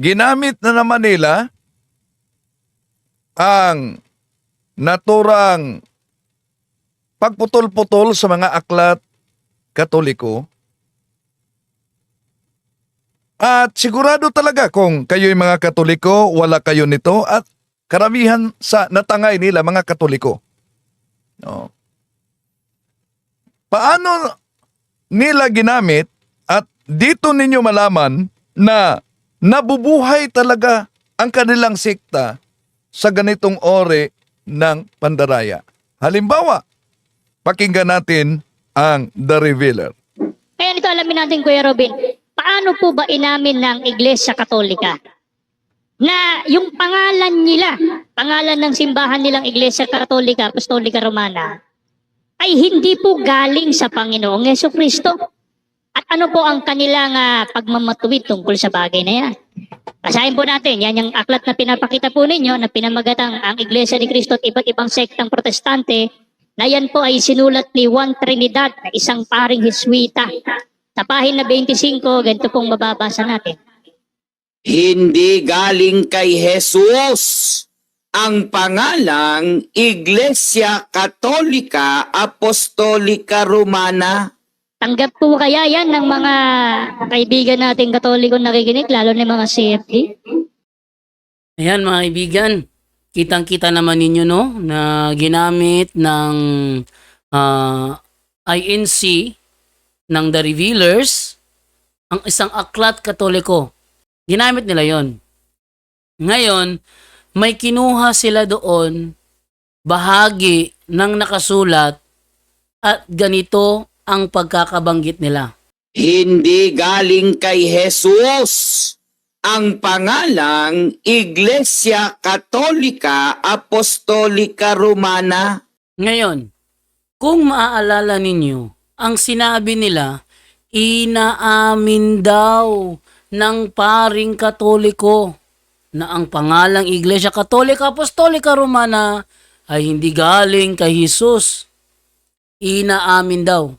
ginamit na naman nila ang naturang pagputol-putol sa mga aklat Katoliko. At sigurado talaga kung kayo'y mga Katoliko, wala kayo nito at karamihan sa natangay nila mga Katoliko. No. Paano nila ginamit at dito ninyo malaman na nabubuhay talaga ang kanilang sikta sa ganitong ore ng pandaraya. Halimbawa, pakinggan natin ang The Revealer. Kaya nito alamin natin, Kuya Robin, paano po ba inamin ng Iglesia Katolika na yung pangalan nila, pangalan ng simbahan nilang Iglesia Katolika, Apostolika Romana, ay hindi po galing sa Panginoong Jesucristo? At ano po ang kanilang pagmamatuwid tungkol sa bagay na yan? Basahin po natin, yan yung aklat na pinapakita po ninyo na pinamagatang ang Iglesia ni Cristo at iba't ibang sektang protestante, na yan po ay sinulat ni Juan Trinidad, na isang paring Heswita. Sa pahina 25, ganito pong mababasa natin. Hindi galing kay Jesus ang pangalang Iglesia Katolika Apostolika Romana. Tanggap po kaya yan ng mga kaibigan nating Katoliko nakikinig, lalo na mga CFD? Ayan mga kaibigan, kitang-kita naman ninyo no, na ginamit ng INC ng The Revealers ang isang aklat Katoliko. Ginamit nila yon. Ngayon, may kinuha sila doon bahagi ng nakasulat at ganito ang pagkakabanggit nila. Hindi galing kay Jesus ang pangalang Iglesia Katolika Apostolika Romana. Ngayon, kung maaalala ninyo, ang sinabi nila, inaamin daw ng paring Katoliko na ang pangalang Iglesia Katolika Apostolika Romana ay hindi galing kay Jesus. Inaamin daw.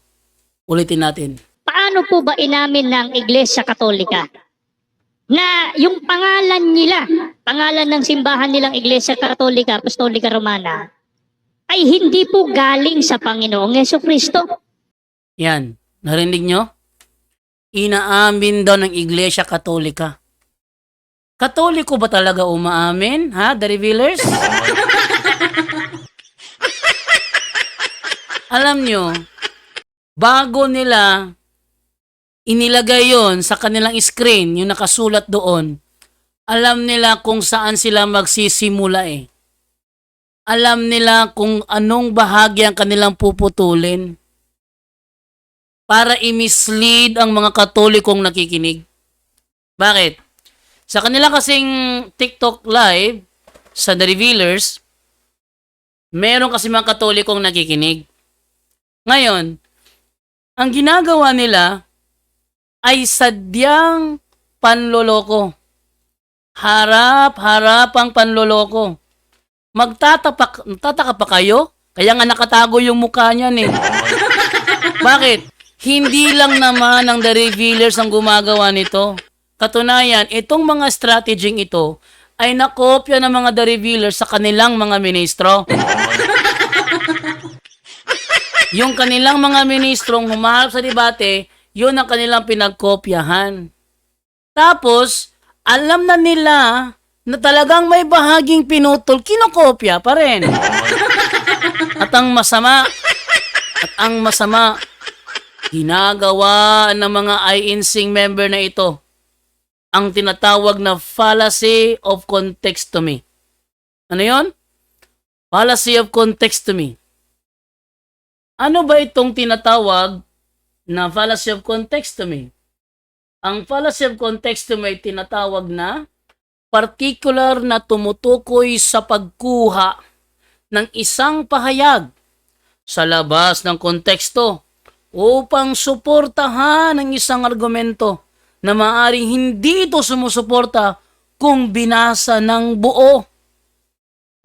Ulitin natin. Paano po ba inamin ng Iglesia Katolika na yung pangalan nila, pangalan ng simbahan nilang Iglesia Katolika, Apostolika Romana, ay hindi po galing sa Panginoong Jesucristo? Yan. Narinig nyo? Inaamin daw ng Iglesia Katolika. Katoliko ba talaga umaamin? Ha? The Revealers? Alam nyo, bago nila inilagay yon sa kanilang screen, yung nakasulat doon, alam nila kung saan sila magsisimula eh. Alam nila kung anong bahagi ang kanilang puputulin para i-mislead ang mga Katolikong nakikinig. Bakit? Sa kanila kasing TikTok live, sa The Revealers, meron kasi mga Katolikong nakikinig. Ngayon, ang ginagawa nila ay sadyang panloloko. Harap-harapang panloloko. Magtataka pa kayo? Kaya nga nakatago yung mukha niyan eh. Bakit? Hindi lang naman ang The Revealers ang gumagawa nito. Katunayan, itong mga strategy ito ay nakopya ng mga The Revealers sa kanilang mga ministro. Yung kanilang mga ministrong humaharap sa debate, yun ang kanilang pinagkopyahan. Tapos, alam na nila na talagang may bahaging pinutol, kinokopya pa rin. At ang masama, ginagawa ng mga INC member na ito ang tinatawag na fallacy of contextomy. Ano yon? Fallacy of contextomy. Ano ba itong tinatawag na fallacy of contextomy? Ang fallacy of contextomy ay tinatawag na particular na tumutukoy sa pagkuha ng isang pahayag sa labas ng konteksto upang suportahan ang isang argumento na maaaring hindi ito sumusuporta kung binasa ng buo.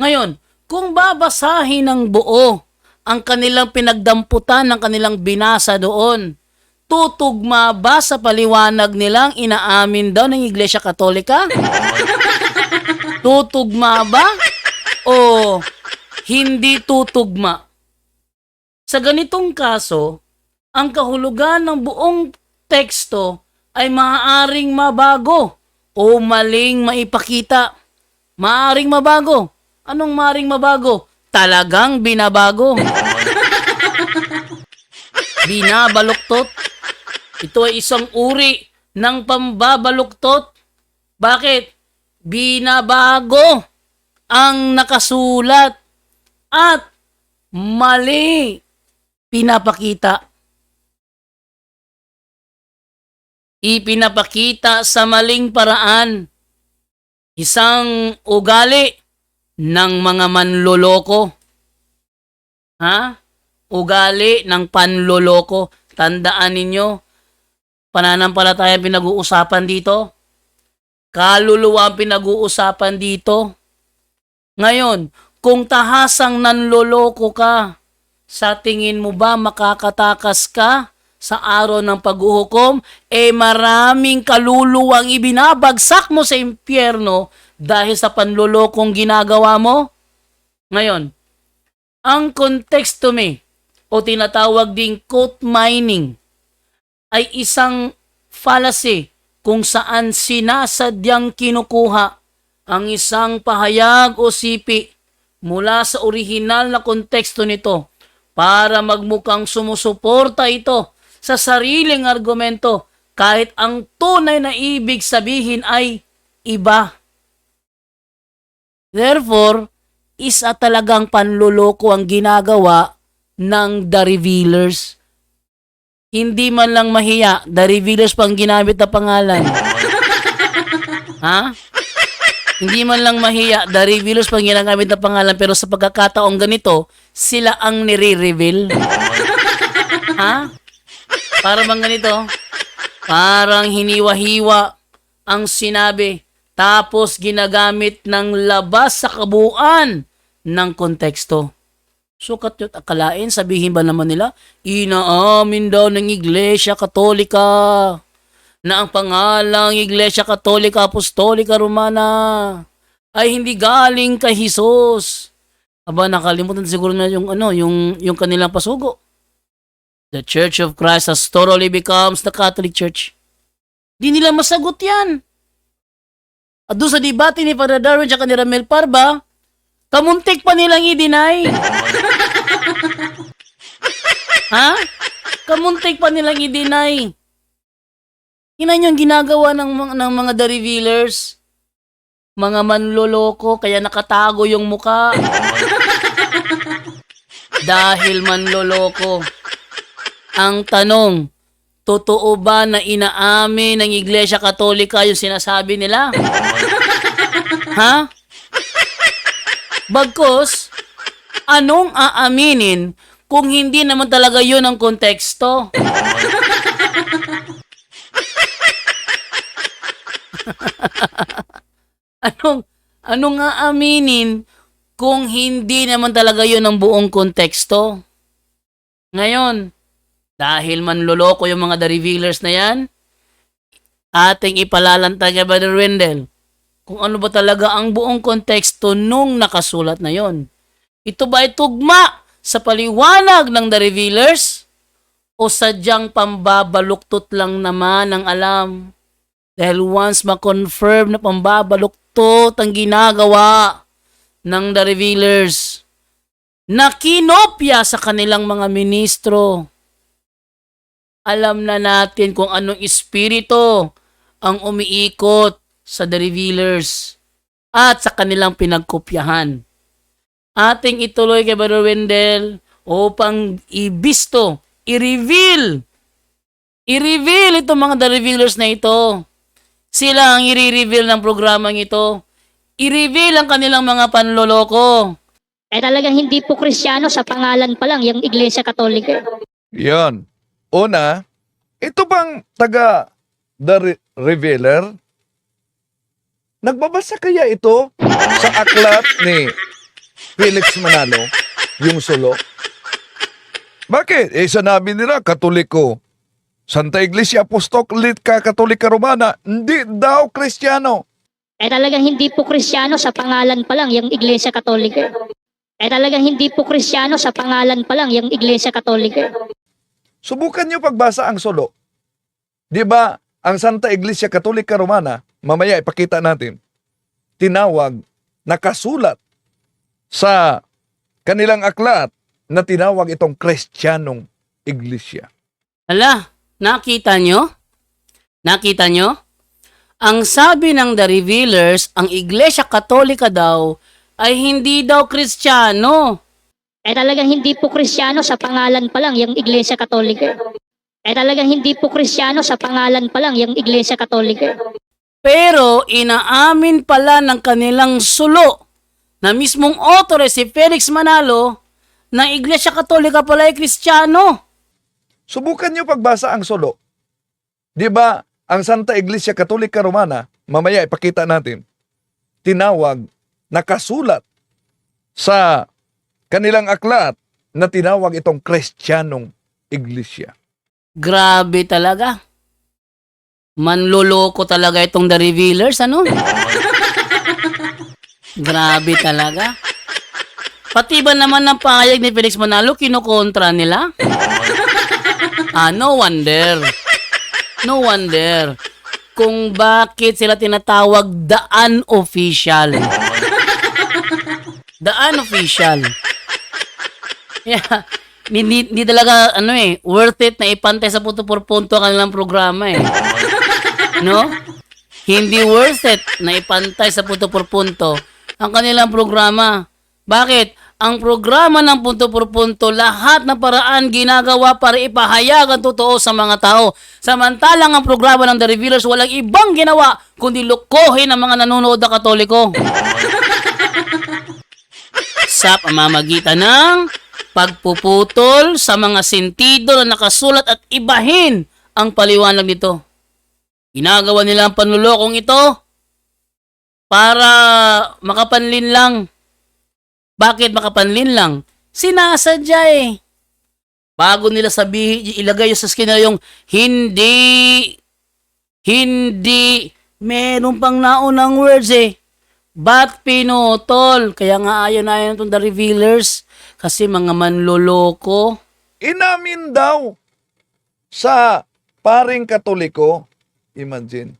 Ngayon, kung babasahin ng buo ang kanilang pinagdamputan ng kanilang binasa doon, tutugma ba sa paliwanag nilang inaamin daw ng Iglesia Katolika? Tutugma ba o hindi tutugma? Sa ganitong kaso, ang kahulugan ng buong teksto ay maaaring mabago o maling maipakita. Maaaring mabago. Anong maaaring mabago? Talagang binabago. Binabaluktot. Ito ay isang uri ng pambabaluktot. Bakit? Binabago ang nakasulat at mali pinapakita. Ipinapakita sa maling paraan. Isang ugali ng mga manloloko. Ugali ng panloloko. Tandaan ninyo, pananampalataya pinag-uusapan dito. Kaluluwa ang pinag-uusapan dito. Ngayon, kung tahasang nanloloko ka, sa tingin mo ba makakatakas ka sa araw ng paghuhukom? Maraming kaluluwang ibinabagsak mo sa impyerno dahil sa panlolokong ginagawa mo. Ngayon, ang contextume o tinatawag ding quote mining ay isang fallacy kung saan sinasadyang kinukuha ang isang pahayag o sipi mula sa orihinal na konteksto nito para magmukhang sumusuporta ito sa sariling argumento kahit ang tunay na ibig sabihin ay iba. Therefore, isa talagang panluloko ang ginagawa ng The Revealers. Hindi man lang mahiya, The Revealers pang ginamit na pangalan. Hindi man lang mahiya, The Revealers pang ginagamit na pangalan, pero sa pagkakataong ganito, sila ang nire-reveal. Para bang ganito? Parang hiniwa-hiwa ang sinabi, tapos ginagamit ng labas sa kabuuan ng konteksto. Sukat yun, akalain, sabihin ba naman nila, inaamin daw ng Iglesia Katolika na ang pangalang Iglesia Katolika Apostolika Romana ay hindi galing kay Jesus. Aba, nakalimutan siguro na yung kanilang pasugo. The Church of Christ has totally becomes the Catholic Church. Di nila masagot yan. At doon sa debate ni Father Darwin at ni Ramel Parba, kamuntik pa nilang i-deny. Kamuntik pa nilang i-deny. Inan yung ginagawa ng mga The Revealers. Mga manloloko, kaya nakatago yung muka. Dahil manloloko. Ang tanong, totoo ba na inaamin ng Iglesia Katolika yung sinasabi nila? Bagkus, anong aaminin kung hindi naman talaga yun ang konteksto? Anong aaminin kung hindi naman talaga yun ang buong konteksto? Ngayon, dahil manloloko yung mga The Revealers na yan, ating ipalalantag kay Brother Wendell kung ano ba talaga ang buong konteksto nung nakasulat na yon. Ito ba ay tugma sa paliwanag ng The Revealers o sadyang pambabaluktot lang naman ang alam? Dahil once ma-confirm na pambabaluktot ang ginagawa ng The Revealers na kinopya sa kanilang mga ministro, alam na natin kung anong espiritu ang umiikot sa The Revealers at sa kanilang pinagkopyahan. Ating ituloy kay Brother Wendell upang ibisto, i-reveal itong mga The Revealers na ito. Sila ang i-reveal ng programang ito. I-reveal ang kanilang mga panloloko. Talagang hindi po Kristyano sa pangalan pa lang, yung Iglesia Katolika. Yan. Una, ito bang taga The Revealer? Nagbabasa kaya ito sa aklat ni Felix Manalo, yung sulok? Bakit? Sanabi nila, Katoliko. Santa Iglesia Apostolika Katolika Romana, hindi daw Kristiyano. Eh talagang hindi po Kristiyano sa pangalan pa lang yung Iglesia Katolika. Eh talagang hindi po Kristiyano sa pangalan pa lang yung Iglesia Katolika. Subukan niyo pagbasa ang sulo. Di ba, ang Santa Iglesia Katolika Romana, mamaya ipakita natin, tinawag, nakasulat sa kanilang aklat na tinawag itong Kristiyanong Iglesia. Ala, nakita nyo? Nakita nyo? Ang sabi ng The Revealers, ang Iglesia Katolika daw ay hindi daw Kristiyano. Eh talagang hindi po Kristiyano sa pangalan pa lang yung Iglesia Katolika. Eh talagang hindi po Kristiyano sa pangalan pa lang yung Iglesia Katolika. Pero inaamin pala ng kanilang sulo na mismong author si Felix Manalo na Iglesia Katolika pala ay Kristiyano. Subukan niyo pagbasa ang sulo. Di ba, ang Santa Iglesia Katolika Romana, mamaya ipakita natin, tinawag, nakasulat sa kanilang aklat na tinawag itong Kristiyanong Iglesia. Grabe talaga. Manloloko talaga itong The Revealers, ano? Grabe talaga. Pati ba naman ng pahayag ni Felix Manalo, kinukontra nila? No wonder. No wonder kung bakit sila tinatawag the unofficial. The unofficial. Yeah. Hindi talaga worth it na ipantay sa punto por punto ang kanilang programa eh. No? Hindi worth it na ipantay sa punto por punto ang kanilang programa. Bakit? Ang programa ng punto por punto, lahat ng paraan ginagawa para ipahayag ang totoo sa mga tao. Samantalang ang programa ng The Revealers walang ibang ginawa kundi lokohin ang mga nanonood na Katoliko. Sa pamamagitan ng pagpuputol sa mga sentido na nakasulat at ibahin ang paliwanag nito. Ginagawa nila ang panlulokong ito para makapanlin lang. Bakit makapanlin lang? Sinasadya eh. Bago nila sabihin, ilagay sa skin nila yung hindi, meron pang naunang words eh. Ba't pinutol? Kaya nga ayon itong The Revealers. Kasi mga manloloko. Inamin daw sa paring Katoliko, imagine,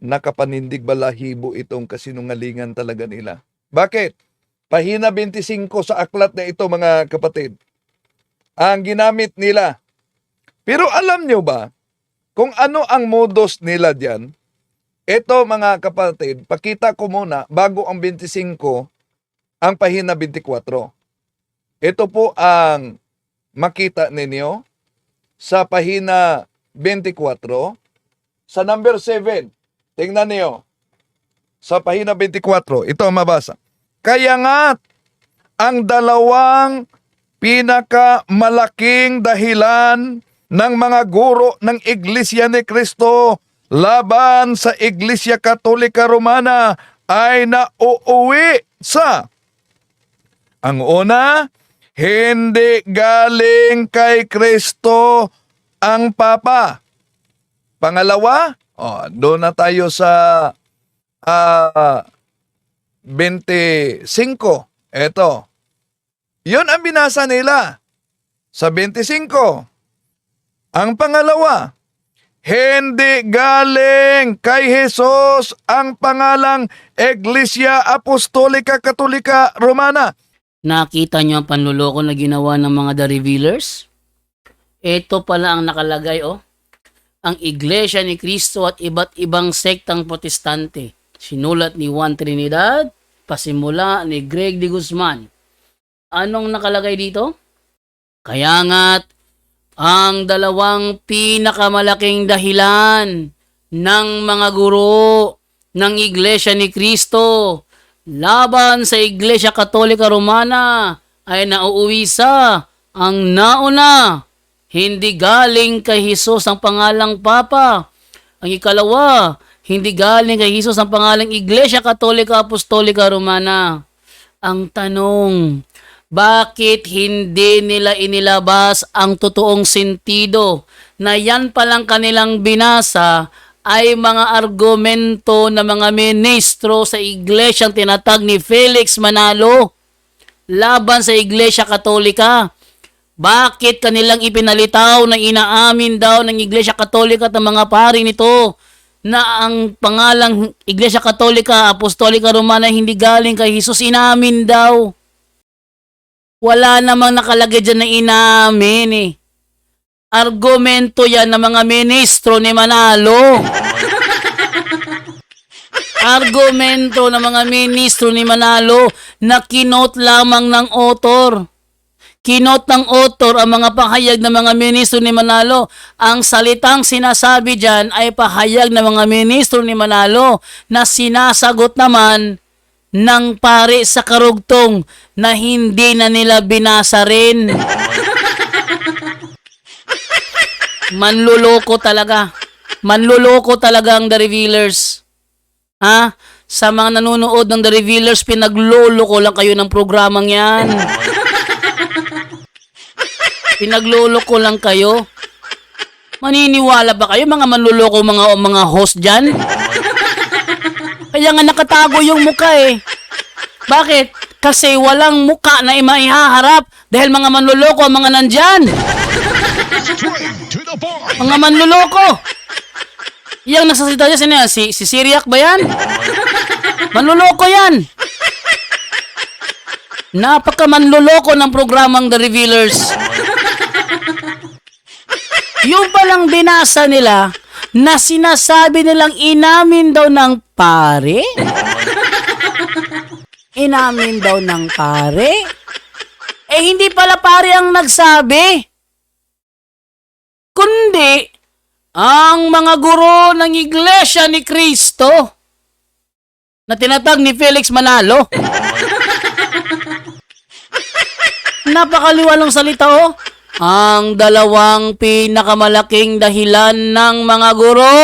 nakapanindig balahibo itong kasinungalingan talaga nila. Bakit? Pahina 25 sa aklat na ito, mga kapatid, ang ginamit nila. Pero alam nyo ba kung ano ang modus nila diyan? Ito, mga kapatid, pakita ko muna bago ang 25, ang pahina 24. Ito po ang makita ninyo sa pahina 24. Sa number 7, tingnan niyo. Sa pahina 24, ito ang mabasa. Kaya nga, ang dalawang pinakamalaking dahilan ng mga guro ng Iglesia ni Cristo laban sa Iglesia Katolika Romana ay nauuwi sa: ang una, hindi galing kay Kristo ang Papa. Pangalawa, doon na tayo sa 25. Ito. Yun ang binasa nila. Sa 25. Ang pangalawa, hindi galing kay Jesus ang pangalang Iglesia Apostolika Katolika Romana. Nakita nyo ang panluloko na ginawa ng mga The Revealers? Ito pala ang nakalagay Ang Iglesia ni Cristo at iba't ibang sektang protestante. Sinulat ni Juan Trinidad, pasimula ni Greg de Guzman. Anong nakalagay dito? Kaya nga't ang dalawang pinakamalaking dahilan ng mga guro ng Iglesia ni Cristo laban sa Iglesia Katolika Romana ay nauuwi sa: ang nauna, hindi galing kay Jesus ang pangalang Papa. Ang ikalawa, hindi galing kay Jesus ang pangalang Iglesia Katolika Apostolika Romana. Ang tanong, Bakit hindi nila inilabas ang totoong sentido na yan palang kanilang binasa ay mga argumento ng mga ministro sa iglesyang tinatag ni Felix Manalo laban sa Iglesia Katolika? Bakit kanilang ipinalitaw na inaamin daw ng Iglesia Katolika at ng mga pari nito na ang pangalang Iglesia Katolika, Apostolika Romana hindi galing kay Jesus? Inamin daw. Wala namang nakalagay dyan na inamin eh. Argumento yan ng mga ministro ni Manalo. Argumento ng mga ministro ni Manalo na kinot lamang ng author. Kinot ng author ang mga pahayag ng mga ministro ni Manalo. Ang salitang sinasabi dyan ay pahayag ng mga ministro ni Manalo na sinasagot naman ng pare sa karugtong na hindi na nila binasa rin. Manluloko talaga. Manluloko talaga ang The Revealers. Ha? Sa mga nanonood ng The Revealers, pinagluloko lang kayo ng programang yan. Pinagluloko lang kayo. Maniniwala ba kayo mga manluloko, mga host dyan? Kaya nga nakatago yung muka eh. Bakit? Kasi walang muka na maihaharap dahil mga manluloko ang mga nandyan. Mga manluloko. Yang nasasalita niya, si Syriac ba yan? Manluloko yan. Napaka manluloko ng programang The Revealers. Yung palang binasa nila na sinasabi nilang inamin daw ng pare? Inamin daw ng pare? Eh hindi pala pare ang nagsabi. Kundi ang mga guro ng Iglesia ni Cristo na tinatag ni Felix Manalo. Napakaliwalang salita oh. Ang dalawang pinakamalaking dahilan ng mga guro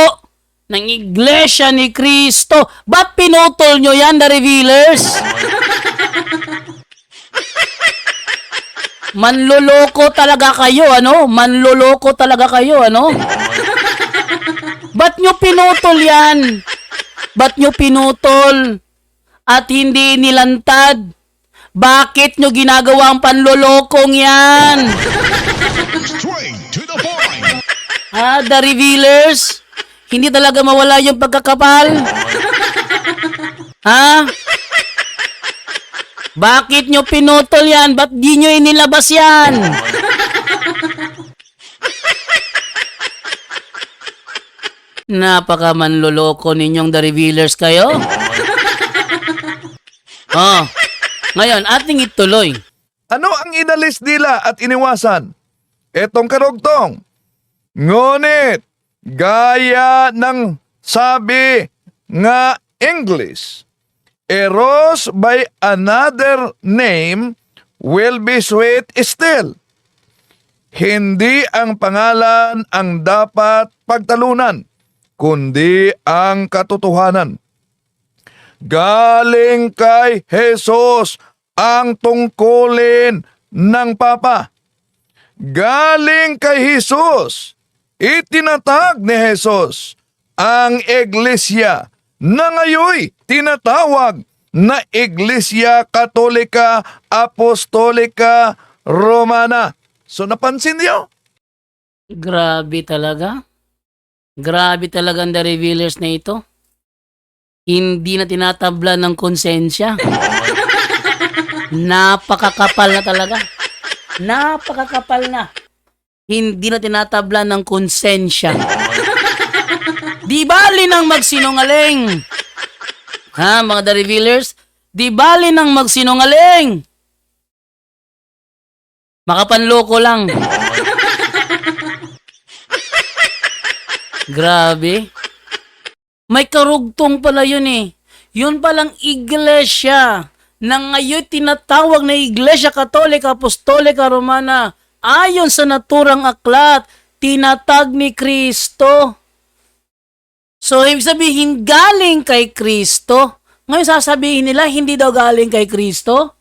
ng Iglesia ni Cristo. Ba't pinutol nyo yan, The Revealers? Manluloko talaga kayo, ano? Manluloko talaga kayo, ano? Ba't nyo pinutol yan? Ba't nyo pinutol at hindi nilantad? Bakit nyo ginagawa ang panlulokong yan? The Revealers? Hindi talaga mawala yung pagkakapal? Ha? Bakit nyo pinutol yan? Ba't di nyo inilabas yan? Napaka manloloko ninyong The Revealers kayo? Oh, ngayon, ating ituloy. Ano ang inalis nila at iniwasan? Etong karugtong. Ngunit, gaya ng sabi nga English, eros by another name will be sweet still. Hindi ang pangalan ang dapat pagtalunan, kundi ang katotohanan. Galing kay Jesus ang tungkulin ng Papa. Galing kay Jesus. Itinatag ni Jesus ang iglesia na ngayoy tinatawag na Iglesia Katolika Apostolika Romana. So napansin niyo? Grabe talaga. Grabe talaga ang The Revealers na ito. Hindi na tinatabla ng konsensya. Napakakapal na talaga. Napakakapal na. Hindi na tinatabla ng konsensya. Di bali nang magsinungaling. Ha, mga The Revealers? Di bali nang magsinungaling. Makapanloko lang. Grabe. May karugtong pala yun eh. Yun palang iglesia na ngayon tinatawag na Iglesia Katolika Apostolika Romana ayon sa naturang aklat, tinatag ni Kristo. So, ibig sabihin, galing kay Kristo. Ngayon sasabihin nila, hindi daw galing kay Kristo?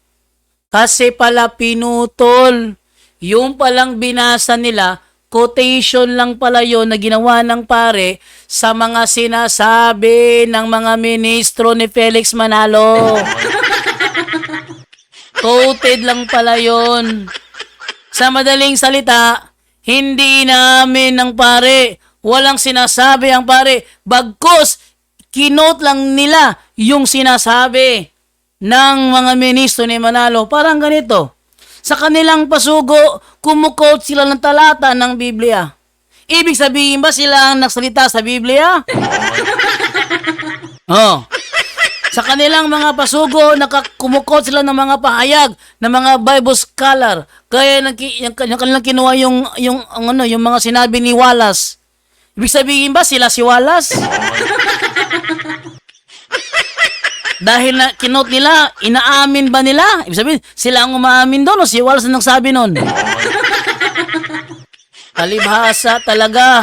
Kasi pala pinutol. Yung palang binasa nila, quotation lang pala yun na ginawa ng pare sa mga sinasabi ng mga ministro ni Felix Manalo. Quoted lang pala yun. Sa madaling salita, hindi namin ng pare. Walang sinasabi ang pare. Bagkus, kinote lang nila yung sinasabi ng mga ministro ni Manalo. Parang ganito. Sa kanilang pasugo, kumukot sila ng talata ng Biblia. Ibig sabihin ba sila ang nagsalita sa Biblia? Oh. Sa kanilang mga pasugo, kumukot sila ng mga pahayag ng mga Bible scholar. Kaya yung kanilang kinuha yung mga sinabi ni Wallace. Ibig sabihin ba sila si Wallace? Dahil na kinot nila, inaamin ba nila? Ibig sabihin, sila ang umaamin doon o si Wallace ang nagsabi nun? Kalibhasa talaga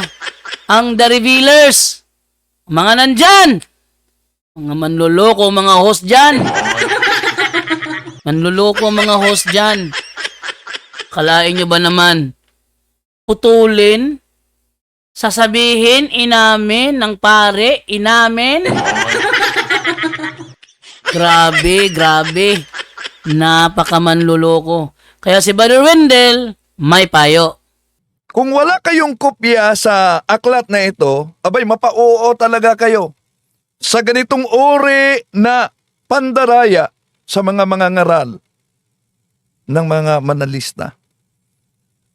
ang The Revealers. Mga nandyan. Mga manluloko, mga host dyan. Manluloko, mga host dyan. Kalain nyo ba naman? Putulin? Sasabihin, inamin ng pare, inamin? Grabe. Napakamanluloko. Kaya si Brother Wendell, may payo. Kung wala kayong kopya sa aklat na ito, abay mapauo talaga kayo sa ganitong uri na pandaraya sa mga ngaral ng mga manalista.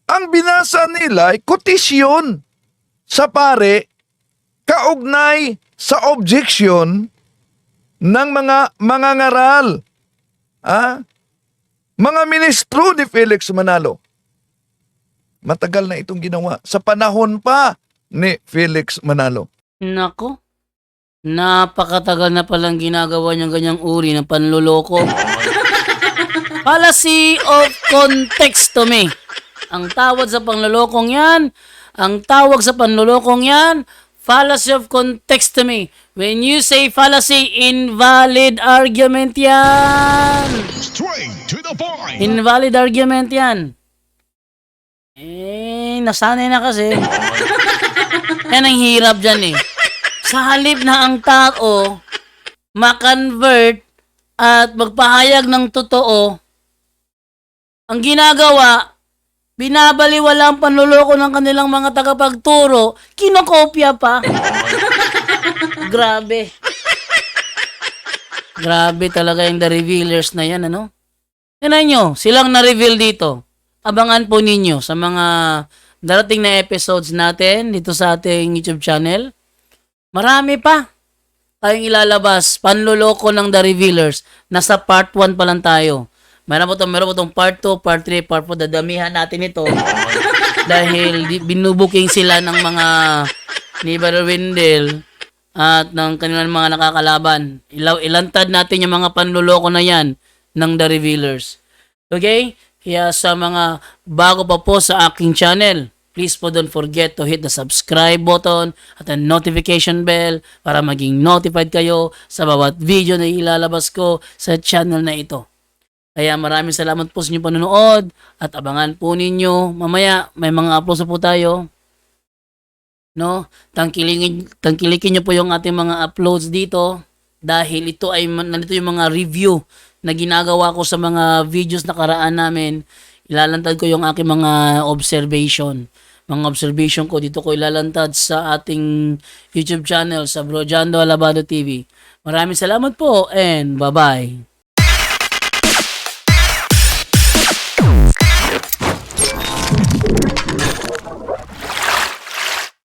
Ang binasa nila ay kotisyon sa pare kaugnay sa objection ng mga ngaral. Mga ministro ni Felix Manalo. Matagal na itong ginawa sa panahon pa ni Felix Manalo. Nako, napakatagal na palang ginagawa niyang ganyang uri ng panluloko. Fallacy of contextomy. Ang tawag sa panlulokong yan, fallacy of contextomy. When you say fallacy, invalid argument yan. Straight to the point. Invalid argument yan. Nasanay na kasi. Yan ang hirap dyan eh. Sa halip na ang tao makonvert at magpahayag ng totoo, ang ginagawa, binabaliwala ang panluloko ng kanilang mga tagapagturo, kinokopya pa. Grabe. Grabe talaga yung The Revealers na yan, ano? Tignan nyo, silang na-reveal dito. Abangan po ninyo sa mga darating na episodes natin dito sa ating YouTube channel. Marami pa tayong ilalabas. Panluloko ng The Revealers. Nasa part 1 pa lang tayo. Meron po itong part 2, part 3, part 4. Dadamihan natin ito. Dahil binubuking sila ng mga ni Brother Wendell at ng kanilang mga nakakalaban. Ilantad natin yung mga panluloko na yan ng The Revealers. Okay? Kaya sa mga bago pa po sa aking channel, please po don't forget to hit the subscribe button at the notification bell para maging notified kayo sa bawat video na ilalabas ko sa channel na ito. Kaya maraming salamat po sa inyong panonood at abangan po ninyo. Mamaya may mga uploads po tayo. No? Tangkilikin nyo po yung ating mga uploads dito dahil nandito yung mga review na ginagawa ko sa mga videos na karaan namin. Ilalantad ko yung aking mga observation. Mga observation ko dito ko ilalantad sa ating YouTube channel sa Bro Jando Alabado TV. Maraming salamat po and bye-bye.